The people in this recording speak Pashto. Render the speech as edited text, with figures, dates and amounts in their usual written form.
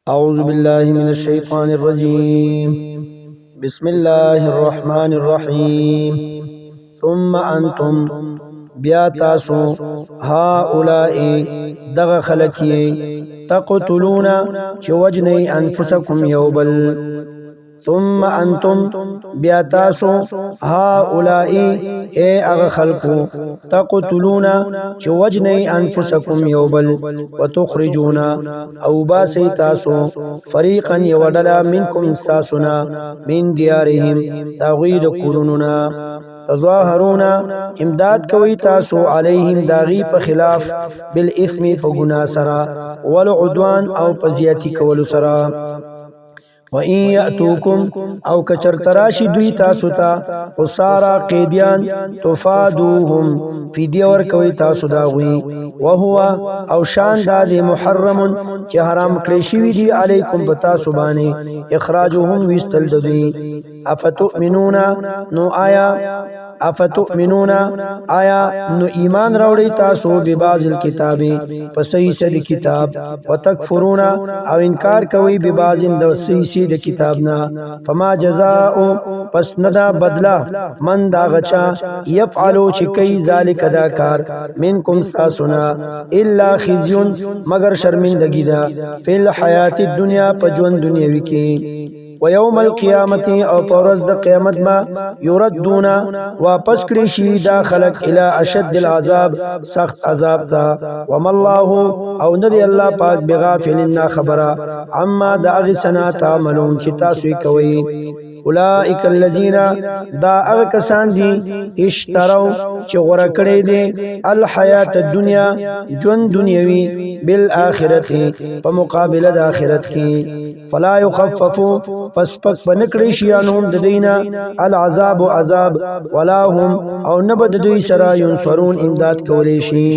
أعوذ بالله من الشيطان الرجيم. بسم الله الرحمن الرحيم. ثم أنتم بیا تاسو هؤلاء دغ خلقی تقتلون چه وجنی انفسکم یوبل. ثم انتم بیا تاسو هؤلاء اے اغ خلقو تقتلون چه وجنی انفسکم یوبل وتخرجون او باسی تاسو فریقا یودلا منکم استاسنا من دیارهم تاغید قروننا تظاهرون امداد کوي تاسو علیهم داغي په خلاف بالاسم په ګنا سرا والعدوان او په زیاتی کولو سرا. وَإِن يَأْتُوكُمْ او کچر تراشی دوی تاسو ته قصارا قیدیان تفادوهم فدیه ورکوي تاسو داغوی وهو او شان داد محرم چې حرام کړی شوی دی علیکم بتاسو باندې اخراجهم وستل دوی. افتؤمنون نو آیا نو ایمان راوړی تاسو به بعض الكتاب پس صحیح د کتاب وتکفرون او انکار کوي به بعض د صحیح د کتابنا. فما جزاء پس ندا بدلا من دا غچا یفعلوا چې کوي ذالک دا کار منکم تاسونا الا خزیون مگر شرمندگی دا فی الحیات الدنیا په ژوند دنیوي کې. ويوم القيامة او پورز د قیامت ما يردون واپس کړي شي دا خلق الى اشد العذاب سخت عذاب تا. وما الله او ندي الله پاک بغافل خبره عما دا اغسنا تعملون چې تاسو کوي. اولئک الذین دا اغه کسان دي اشتروا چې غوړه کړي دي الحیات الدنیا ژوند دنیوي بالآخرته په مقابله د آخرت کې. فلا يخفف پس پک بنکړي شي انهم د دینا العذاب عذاب ولا هم او نبد دوی سرا ينصرون امداد کولی شي.